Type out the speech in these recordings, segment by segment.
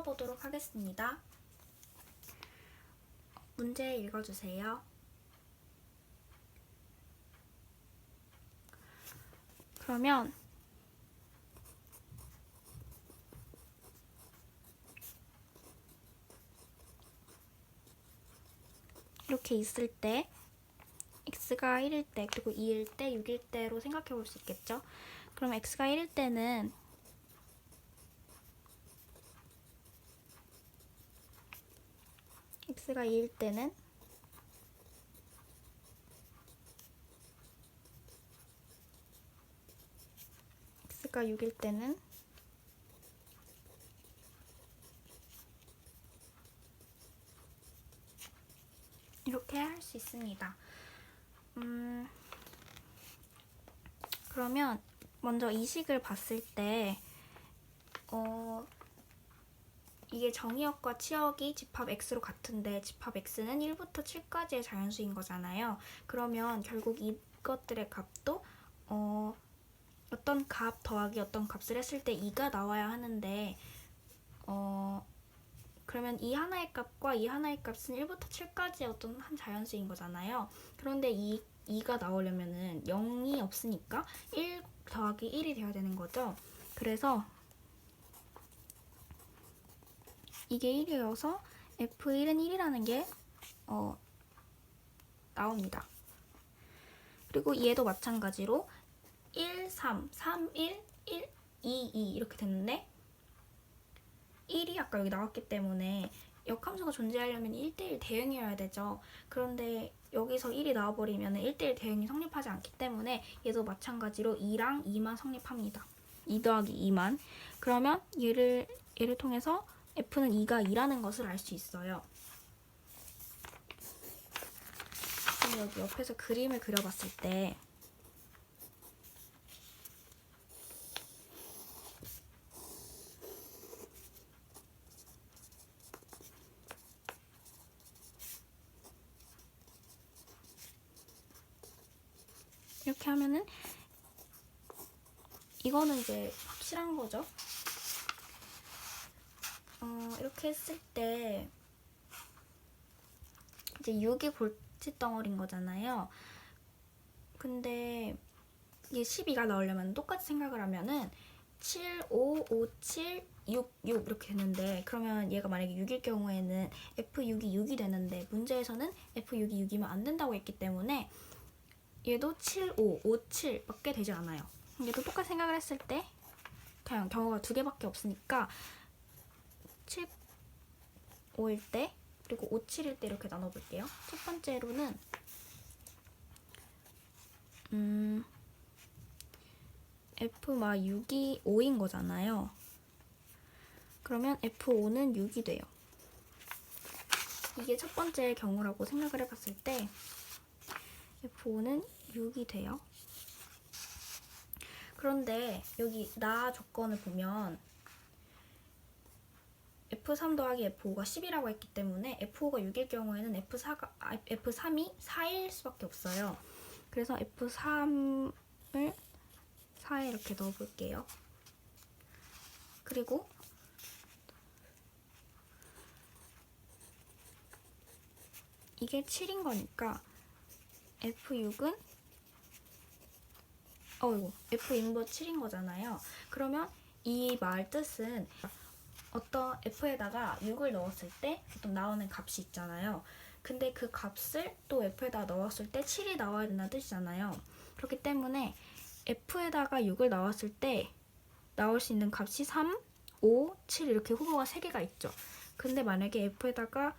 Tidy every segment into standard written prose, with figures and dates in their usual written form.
풀어보도록 하겠습니다. 문제 읽어주세요. 그러면 이렇게 있을 때 x가 1일 때, 그리고 2일 때, 6일 때로 생각해 볼 수 있겠죠? 그럼 x가 1일 때는 x가 2일 때는 x가 6일 때는 이렇게 할 수 있습니다. 그러면 먼저 이 식을 봤을 때 이게 정의역과 치역이 집합 x로 같은데 집합 x는 1부터 7까지의 자연수인 거잖아요. 그러면 결국 이것들의 값도 어떤 값 더하기 어떤 값을 했을 때 2가 나와야 하는데 그러면 이 하나의 값과 이 하나의 값은 1부터 7까지의 어떤 한 자연수인 거잖아요. 그런데 2가 나오려면은 0이 없으니까 1 더하기 1이 되어야 되는 거죠. 그래서 이게 1이어서 F1은 1이라는 게 나옵니다. 그리고 얘도 마찬가지로 1, 3, 3, 1, 1, 2, 2 이렇게 됐는데 1이 아까 여기 나왔기 때문에 역함수가 존재하려면 1대1 대응이어야 되죠. 그런데 여기서 1이 나와버리면 1대1 대응이 성립하지 않기 때문에 얘도 마찬가지로 2랑 2만 성립합니다. 2 더하기 2만. 그러면 얘를 통해서 F는 2가 2라는 것을 알 수 있어요. 그럼 여기 옆에서 그림을 그려봤을 때 이렇게 하면은 이거는 이제 확실한 거죠. 이렇게 했을 때 이제 6이 골칫덩어리인 거잖아요. 근데 이게 12가 나오려면 똑같이 생각을 하면은 7, 5, 5, 7, 6, 6 이렇게 되는데 그러면 얘가 만약에 6일 경우에는 F6이 6이 되는데 문제에서는 F6이 6이면 안 된다고 했기 때문에 얘도 7, 5, 5, 7밖에 되지 않아요. 얘도 똑같이 생각을 했을 때 그냥 경우가 두 개밖에 없으니까 7, 5일 때 그리고 5, 7일 때 이렇게 나눠볼게요. 첫 번째로는 F마 6이 5인 거잖아요. 그러면 F5는 6이 돼요. 이게 첫 번째 경우라고 생각을 해봤을 때 F5는 6이 돼요. 그런데 여기 나 조건을 보면 F3 더하기 F5가 10이라고 했기 때문에 F5가 6일 경우에는 F3이 4일 수밖에 없어요. 그래서 F3을 4에 이렇게 넣어볼게요. 그리고 이게 7인 거니까 F6은 F 인버 7인 거잖아요. 그러면 이 말 뜻은 어떤 F에다가 6을 넣었을 때 보통 나오는 값이 있잖아요. 근데 그 값을 또 F에다 넣었을 때 7이 나와야 된다는 뜻이잖아요. 그렇기 때문에 F에다가 6을 넣었을 때 나올 수 있는 값이 3, 5, 7 이렇게 후보가 3개가 있죠. 근데 만약에 F에다가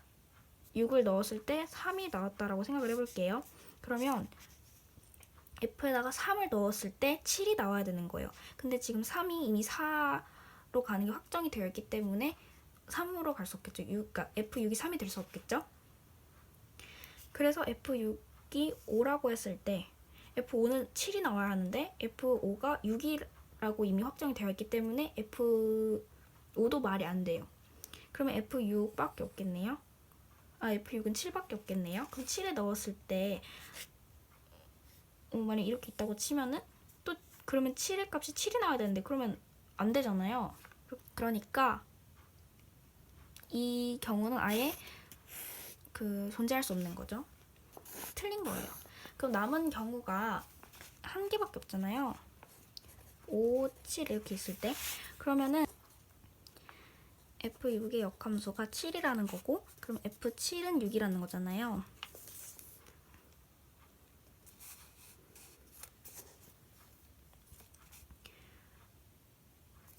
6을 넣었을 때 3이 나왔다라고 생각을 해볼게요. 그러면 F에다가 3을 넣었을 때 7이 나와야 되는 거예요. 근데 지금 3이 이미 4로 가는 게 확정이 되어 있기 때문에 3으로 갈 수 없겠죠. 그러니까 F6이 3이 될 수 없겠죠. 그래서 F6이 5라고 했을 때 F5는 7이 나와야 하는데 F5가 6이라고 이미 확정이 되어 있기 때문에 F5도 말이 안 돼요. 그러면 F6밖에 없겠네요. F6은 7밖에 없겠네요. 그럼 7에 넣었을 때 만약 이렇게 있다고 치면은 또 그러면 7의 값이 7이 나와야 되는데 그러면 안 되잖아요. 그러니까 이 경우는 아예 존재할 수 없는 거죠. 틀린 거예요. 그럼 남은 경우가 한 개밖에 없잖아요. 5, 7 이렇게 있을 때 그러면은 F6의 역함수가 7이라는 거고 그럼 F7은 6이라는 거잖아요.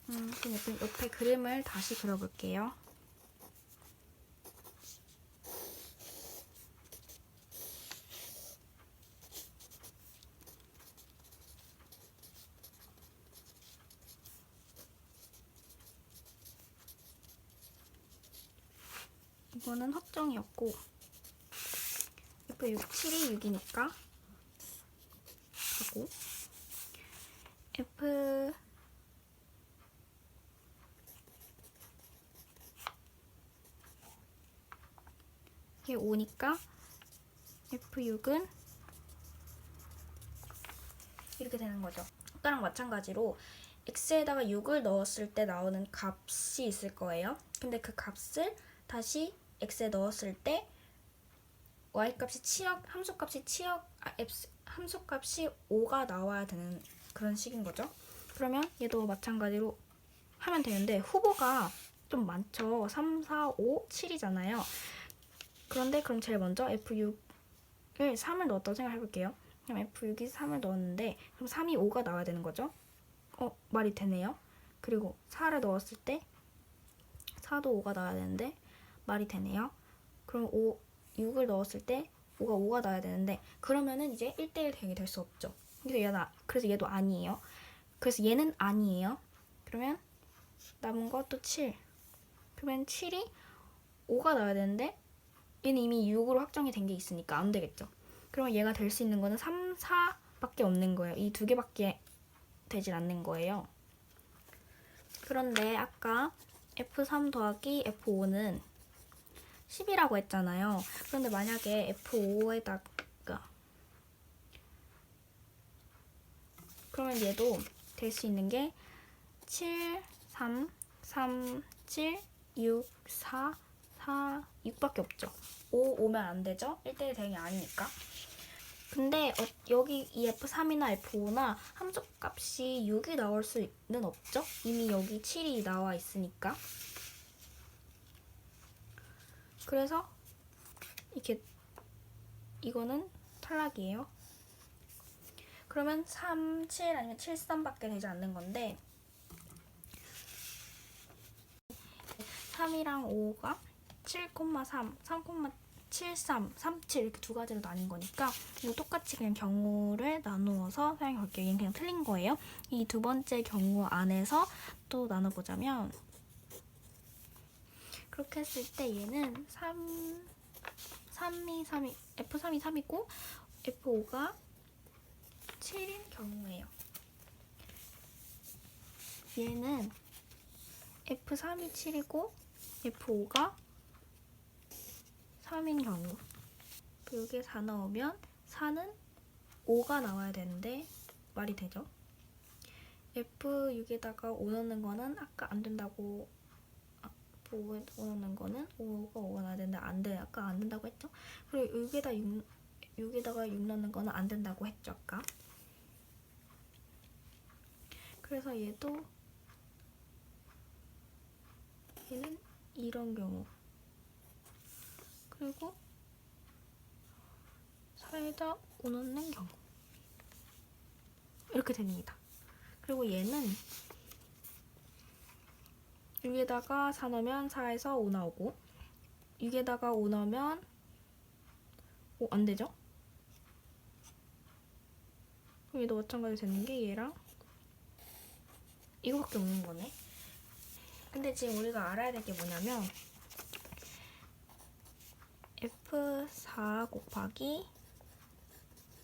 그럼 옆에 그림을 다시 그려볼게요. 이거는 확정이었고 F6, 7이 6이니까 하고 F 이게 5니까 F6은 이렇게 되는 거죠. 아까랑 마찬가지로 x에다가 6을 넣었을 때 나오는 값이 있을 거예요. 근데 그 값을 다시 x에 넣었을 때 y값이 7억, 함수값이 7억, 함수값이 5가 나와야 되는 그런 식인 거죠. 그러면 얘도 마찬가지로 하면 되는데 후보가 좀 많죠. 3, 4, 5, 7이잖아요. 그런데 그럼 제일 먼저 F6을 3을 넣었다고 생각해 볼게요. 그럼 F6이 3을 넣었는데 그럼 3이 5가 나와야 되는 거죠. 말이 되네요. 그리고 4를 넣었을 때 4도 5가 나와야 되는데 말이 되네요. 그럼 6을 넣었을 때 5가 나와야 되는데 그러면은 이제 1대1 대응이 될 수 없죠. 그래서 얘도 아니에요. 그래서 얘는 아니에요. 그러면 남은 것도 7. 그러면 7이 5가 나와야 되는데 얘는 이미 6으로 확정이 된 게 있으니까 안 되겠죠. 그러면 얘가 될 수 있는 거는 3, 4밖에 없는 거예요. 이 두 개밖에 되질 않는 거예요. 그런데 아까 F3 더하기 F5는 10이라고 했잖아요. 그런데 만약에 F5에다가 그러면 얘도 될 수 있는 게 7, 3, 3, 7, 6, 4, 4, 6밖에 없죠. 5 오면 안 되죠? 1대1 대응이 아니니까. 근데 여기 이 F3이나 F5나 함수값이 6이 나올 수는 없죠? 이미 여기 7이 나와 있으니까. 그래서 이거는 탈락이에요. 그러면 3, 7 아니면 7, 3밖에 되지 않는 건데 3이랑 5가 7,3, 3,73, 37 이렇게 두 가지로 나뉜 거니까 이거 똑같이 그냥 경우를 나누어서 사용해 볼게요. 얘는 그냥 틀린 거예요. 이 두 번째 경우 안에서 또 나눠보자면 그렇게 했을 때 얘는 F3이 3이고 F5가 7인 경우예요. 얘는 F3이 7이고 F5가 3인 경우. 여기에 4 넣으면 4는 5가 나와야 되는데 말이 되죠? F6에다가 5 넣는 거는 아까 안 된다고 F5에 5 넣는 거는 5가 나와야 되는데 안 돼. 아까 안 된다고 했죠? 그리고 6에다가 6 넣는 거는 안 된다고 했죠, 아까. 그래서 얘는 이런 경우. 그리고 4에다 5 넣는 경우. 이렇게 됩니다. 그리고 얘는 6에다가 4 넣으면 4에서 5 나오고 6에다가 5 넣으면 안 되죠? 그럼 얘도 마찬가지로 되는 게 얘랑 이거밖에 없는 거네. 근데 지금 우리가 알아야 될 게 뭐냐면 F4 곱하기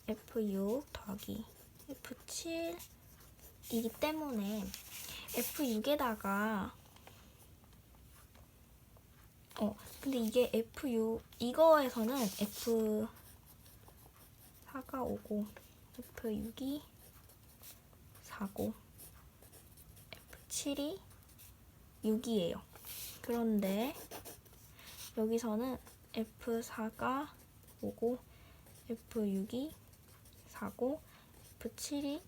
F6 더하기 F7이기 때문에 F6에다가 근데 이게 F6 이거에서는 F4가 오고 F6이 4고 F7이 6이에요. 그런데 여기서는 F4가 5고 F6이 4고 F7이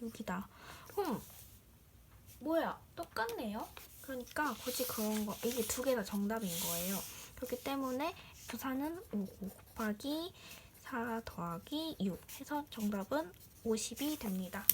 6이다. 뭐야? 똑같네요? 그러니까 굳이 그런 거, 이게 두 개 다 정답인 거예요. 그렇기 때문에 F4는 5 곱하기 4 더하기 6 해서 정답은 50이 됩니다.